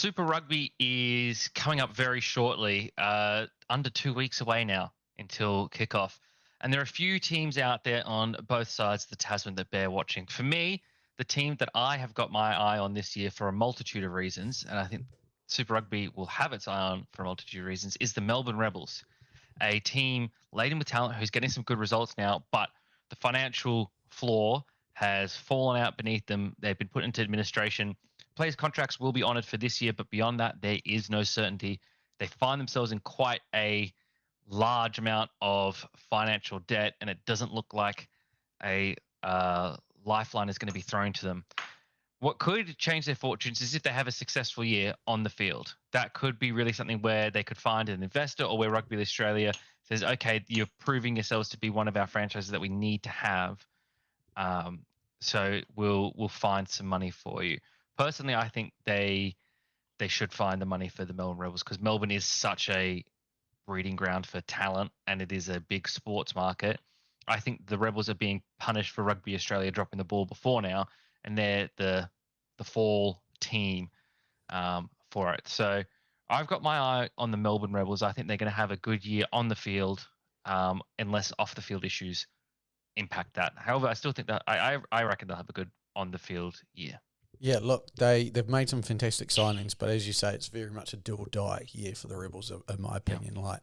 Super Rugby is coming up very shortly, under 2 weeks away now until kickoff. And there are a few teams out there on both sides of the Tasman that bear watching. For me, the team that I have got my eye on this year for a multitude of reasons, and I think Super Rugby will have its eye on for a multitude of reasons, is the Melbourne Rebels, a team laden with talent who's getting some good results now, but the financial floor has fallen out beneath them. They've been put into administration. Players' contracts will be honoured for this year, but beyond that, there is no certainty. They find themselves in quite a large amount of financial debt, and it doesn't look like a lifeline is going to be thrown to them. What could change their fortunes is if they have a successful year on the field. That could be really something where they could find an investor, or where Rugby Australia says, okay, you're proving yourselves to be one of our franchises that we need to have. So we'll find some money for you. Personally, I think they should find the money for the Melbourne Rebels, because Melbourne is such a breeding ground for talent, and it is a big sports market. I think the Rebels are being punished for Rugby Australia dropping the ball before now, and they're the fall team for it. So I've got my eye on the Melbourne Rebels. I think they're going to have a good year on the field, unless off the field issues impact that. However, I still think that I reckon they'll have a good on the field year. Yeah, look, they've made some fantastic signings, but as you say, it's very much a do or die year for the Rebels, in my opinion. Yeah. Like,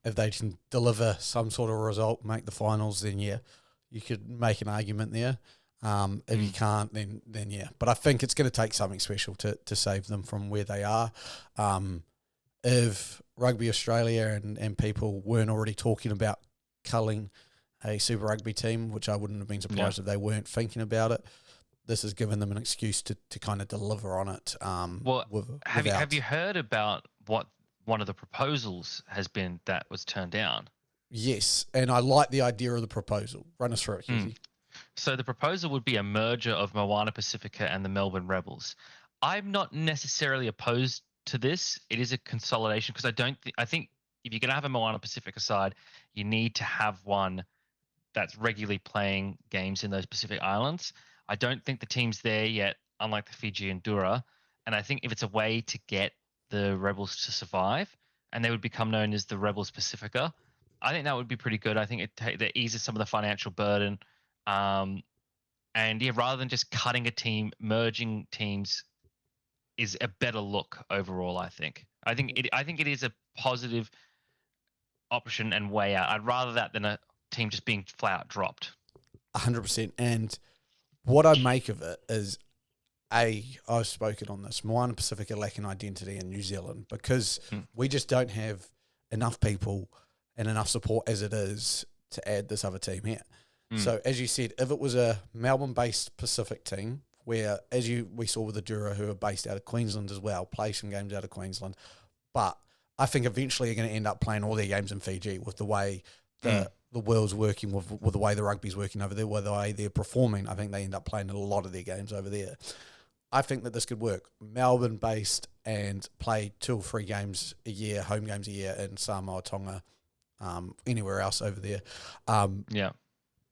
if they can deliver some sort of result, make the finals, then yeah, you could make an argument there. If you can't, then yeah. But I think it's going to take something special to save them from where they are. If Rugby Australia and people weren't already talking about culling a Super Rugby team, which I wouldn't have been surprised if they weren't thinking about it, this has given them an excuse to kind of deliver on it. Have you heard about what one of the proposals has been that was turned down? Yes, and I like the idea of the proposal. Run us through it, Keithy. So the proposal would be a merger of Moana Pacifica and the Melbourne Rebels. I'm not necessarily opposed to this. It is a consolidation, because I think if you're going to have a Moana Pacifica side, you need to have one that's regularly playing games in those Pacific Islands. I don't think the team's there yet, unlike the Fiji and Dura. And I think if it's a way to get the Rebels to survive, and they would become known as the Rebels Pacifica, I think that would be pretty good. I think that eases some of the financial burden. And yeah, rather than just cutting a team, merging teams is a better look overall. I think it is a positive option and way out. I'd rather that than a team just being flat out dropped. 100%. And what I make of it is, I've spoken on this, Moana Pacifica lack an identity in New Zealand, because we just don't have enough people and enough support as it is to add this other team here. So as you said, if it was a Melbourne-based Pacific team, where, we saw with the Dura, who are based out of Queensland as well, play some games out of Queensland, but I think eventually you're going to end up playing all their games in Fiji with the way the world's working, with the way the rugby's working over there, with the way they're performing. I think they end up playing a lot of their games over there. I think that this could work. Melbourne-based, and play 2 or 3 games a year, home games a year in Samoa, Tonga, anywhere else over there.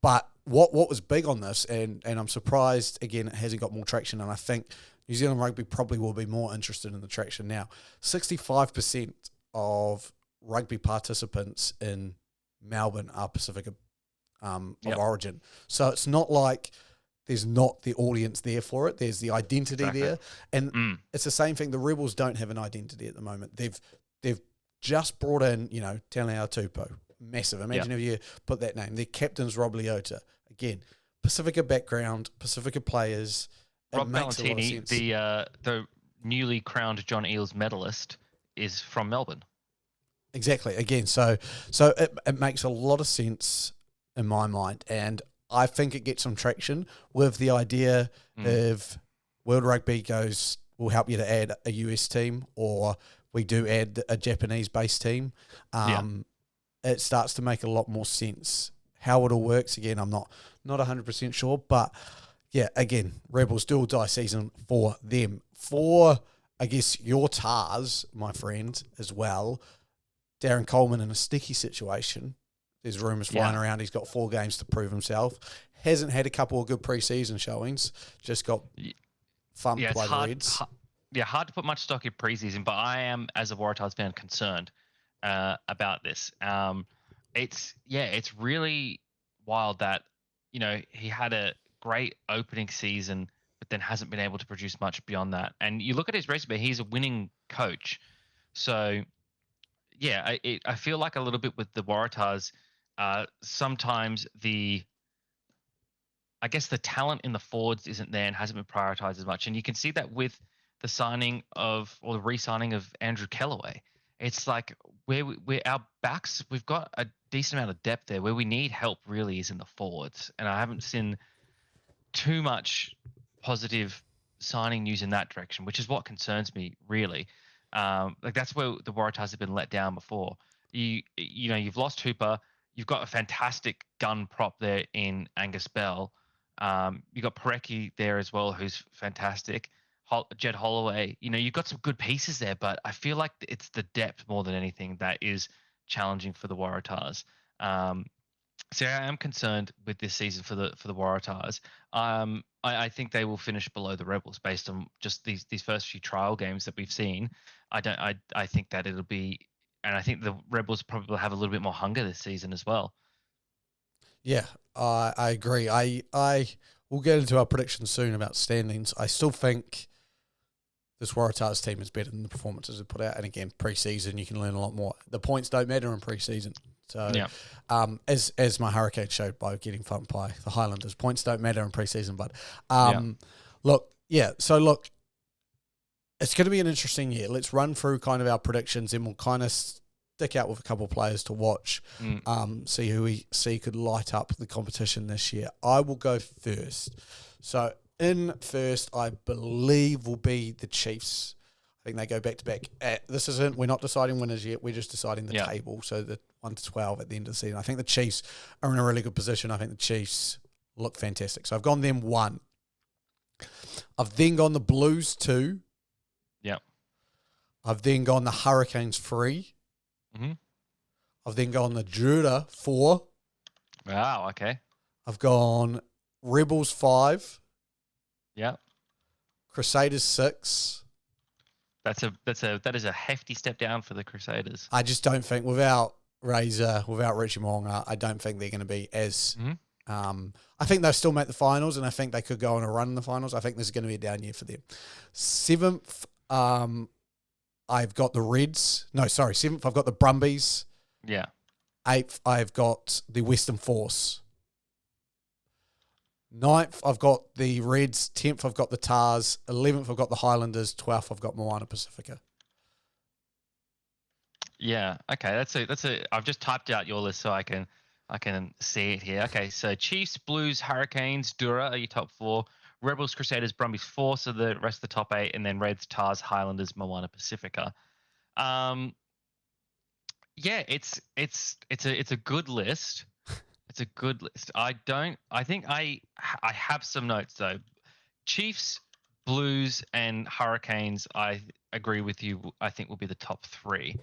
But what was big on this, and I'm surprised, again, it hasn't got more traction, and I think New Zealand Rugby probably will be more interested in the traction now. 65% of rugby participants in Melbourne are Pacifica of origin. So it's not like there's not the audience there for it. There's the identity there. And it's the same thing. The Rebels don't have an identity at the moment. They've just brought in, Taonao Tupou. Massive. Imagine if you put that name. Their captain's Rob Leota. Again, Pacifica background, Pacifica players. Rob Valentini, the newly crowned John Eales medalist, is from Melbourne. Exactly. Again, so it makes a lot of sense in my mind, and I think it gets some traction with the idea of World Rugby goes, we'll help you to add a US team, or we do add a Japanese-based team. It starts to make a lot more sense. How it all works, again, I'm not 100% sure, but yeah, again, Rebels do or die season for them. For, I guess, your Tars, my friend, as well, Darren Coleman in a sticky situation. There's rumours flying around. He's got 4 games to prove himself. Hasn't had a couple of good pre-season showings. Just got thumped by the Reds. yeah, hard to put much stock in preseason, but I am, as a Waratahs fan, concerned about this. It's really wild that he had a great opening season, but then hasn't been able to produce much beyond that. And you look at his resume; he's a winning coach. So yeah, I feel like a little bit with the Waratahs. Sometimes I guess the talent in the forwards isn't there and hasn't been prioritized as much. And you can see that with the signing of or the re-signing of Andrew Kellaway. It's like where our backs, we've got a decent amount of depth there. Where we need help really is in the forwards. And I haven't seen too much positive signing news in that direction, which is what concerns me really. Like that's where the Waratahs have been let down before. You've lost Hooper. You've got a fantastic gun prop there in Angus Bell. You've got Parecki there as well, who's fantastic. Jed Holloway. You've got some good pieces there, but I feel like it's the depth more than anything that is challenging for the Waratahs. So I am concerned with this season for the Waratahs. I think they will finish below the Rebels based on just these first few trial games that we've seen. I think that it'll be, and I think the Rebels probably have a little bit more hunger this season as well. Yeah, I agree. I will get into our predictions soon about standings. I still think this Waratahs team is better than the performances they put out. And again, pre-season, you can learn a lot more. The points don't matter in pre-season. So, Yeah. As my Hurricanes showed by getting thumped by the Highlanders, points don't matter in pre-season. But look, it's going to be an interesting year. Let's run through kind of our predictions, and we'll kind of stick out with a couple of players to watch, see who we see could light up the competition this year. I will go first. So in first, I believe will be the Chiefs. I think they go back to back. We're not deciding winners yet. We're just deciding the table. So the 1 to 12 at the end of the season. I think the Chiefs are in a really good position. I think the Chiefs look fantastic. So I've gone them 1. I've then gone the Blues 2. Yeah. I've then gone the Hurricanes 3. Mm-hmm. I've then gone the Drura 4. Wow. Okay. I've gone Rebels 5. Yeah. Crusaders 6. That is a hefty step down for the Crusaders. I just don't think without Razor, without Richie Mo'unga, I don't think they're going to be as. I think they'll still make the finals, and I think they could go on a run in the finals. I think this is going to be a down year for them. 7th, I've got the Reds. No, sorry, 7th, I've got the Brumbies. Yeah. 8th, I've got the Western Force. 9th, I've got the Reds. 10th, I've got the Tars. 11th, I've got the Highlanders. 12th, I've got Moana Pacifica. Yeah. Okay. I've just typed out your list so I can see it here. Okay. So Chiefs, Blues, Hurricanes, Dura are your top 4. Rebels, Crusaders, Brumbies 4. So the rest of the top 8, and then Reds, Tars, Highlanders, Moana Pacifica. Yeah. It's a good list. It's a good list. I think I have some notes though. Chiefs, Blues, and Hurricanes, I agree with you. I think will be the top 3.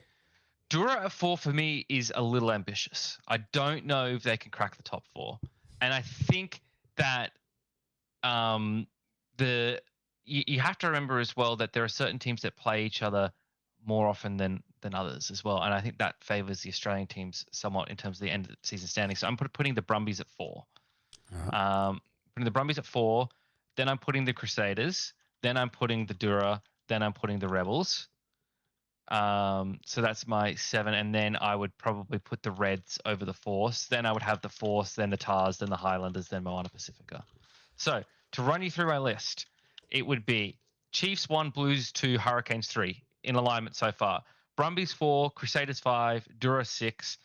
Dura at 4 for me is a little ambitious. I don't know if they can crack the top 4, and I think that you have to remember as well that there are certain teams that play each other more often than others as well, and I think that favors the Australian teams somewhat in terms of the end of the season standing. So I'm putting the Brumbies at 4. Putting the Brumbies at 4, then I'm putting the Crusaders, then I'm putting the Dura, then I'm putting the Rebels. So that's my 7, and then I would probably put the Reds over the Force. Then I would have the Force, then the Tars, then the Highlanders, then Moana Pacifica. So to run you through my list, it would be Chiefs 1, Blues 2, Hurricanes 3 in alignment so far. Brumbies 4, Crusaders 5, Dura 6,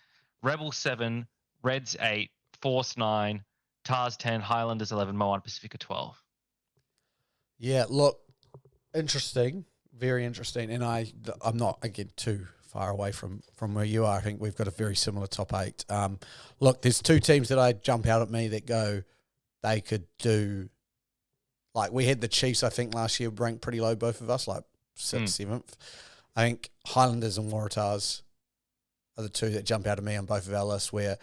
Rebels 7, Reds 8, Force 9, Tars 10, Highlanders 11, Moana Pacifica 12. Yeah, look, interesting. Very interesting. And I'm not, again, too far away from where you are. I think we've got a very similar top 8. Look, there's 2 teams that I jump out at me that go, they could do, like we had the Chiefs, I think, last year ranked pretty low, both of us, like 6th, 7th. I think Highlanders and Waratahs are the 2 that jump out at me on both of our lists, where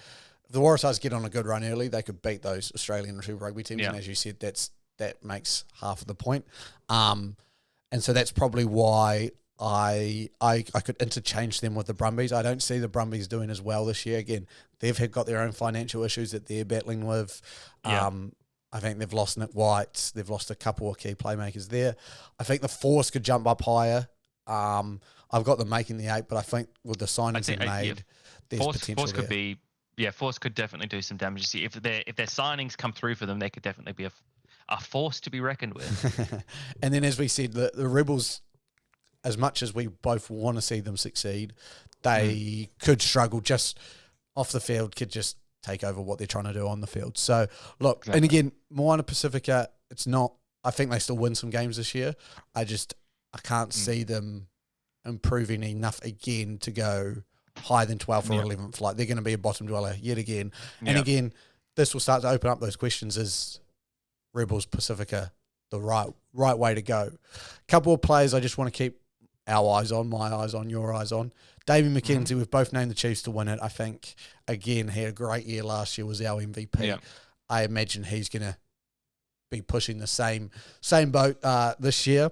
if the Waratahs get on a good run early, they could beat those Australian rugby teams. Yeah. And as you said, that makes half of the point. And so that's probably why I could interchange them with the Brumbies. I don't see the Brumbies doing as well this year. Again, got their own financial issues that they're battling with. Yeah. I think they've lost Nick White. They've lost a couple of key playmakers there. I think the Force could jump up higher. I've got them making the 8, but I think with the signings they've made, there's potential Force there. could be, Force could definitely do some damage. If their signings come through for them, they could definitely be a force to be reckoned with. And then, as we said, the Rebels, as much as we both want to see them succeed, they could struggle just off the field, could just take over what they're trying to do on the field. So, look, Exactly. And again, Moana Pacifica, it's not, I think they still win some games this year. I can't see them improving enough again to go higher than 12th or 11th. Like, they're going to be a bottom dweller yet again. And again, this will start to open up those questions. Is Rebels Pacifica the right way to go? Couple of players I just want to keep our eyes on, my eyes on, your eyes on. Davey McKenzie, we've both named the Chiefs to win it. I think, again, he had a great year last year, was our MVP. Yeah. I imagine he's going to be pushing the same boat this year.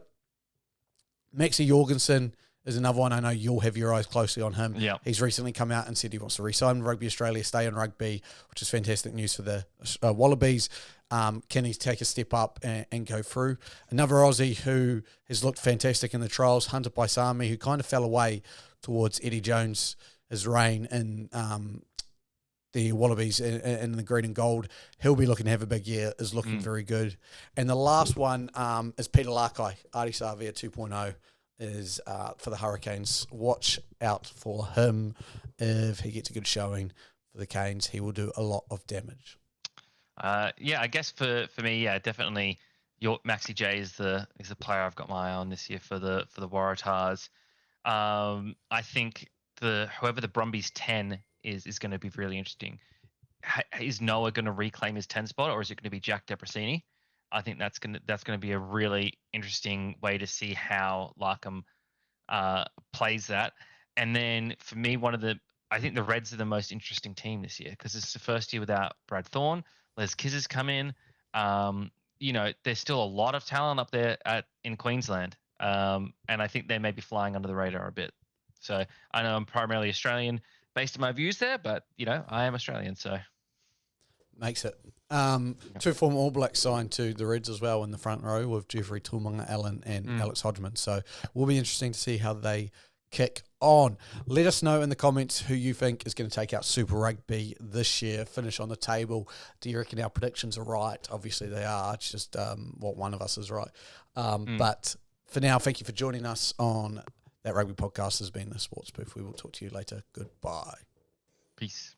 Maxi Jorgensen is another one. I know you'll have your eyes closely on him. Yeah. He's recently come out and said he wants to re-sign with Rugby Australia, stay in rugby, which is fantastic news for the Wallabies. Can he take a step up and go through? Another Aussie who has looked fantastic in the trials, Hunter Paisami, who kind of fell away towards Eddie Jones' reign in the Wallabies in the green and gold. He'll be looking to have a big year, is looking very good. And the last one is Peter Lakai, Artie Savia 2.0, is for the Hurricanes. Watch out for him. If he gets a good showing for the Canes, he will do a lot of damage. I guess for me, definitely your Maxi J is the player I've got my eye on this year for the Waratahs. I think whoever the Brumbies 10 is going to be really interesting. Is Noah going to reclaim his 10 spot, or is it going to be Jack Depressini? I think that's going to be a really interesting way to see how Larkham plays that. And then for me, I think the Reds are the most interesting team this year because it's the first year without Brad Thorne. Les Kiz has come in. There's still a lot of talent up there in Queensland. And I think they may be flying under the radar a bit. So I know I'm primarily Australian based on my views there, but, I am Australian, so. Makes it. Two former All Blacks signed to the Reds as well in the front row with Jeffrey Toomunga-Allen and Alex Hodgman. So will be interesting to see how they kick on. Let us know in the comments who you think is going to take out Super Rugby this year, finish on the table. Do you reckon our predictions are right? Obviously they are. It's just what one of us is right. But for now, thank you for joining us on That Rugby Podcast. Has been the Sports Booth. We will talk to you later. Goodbye. Peace.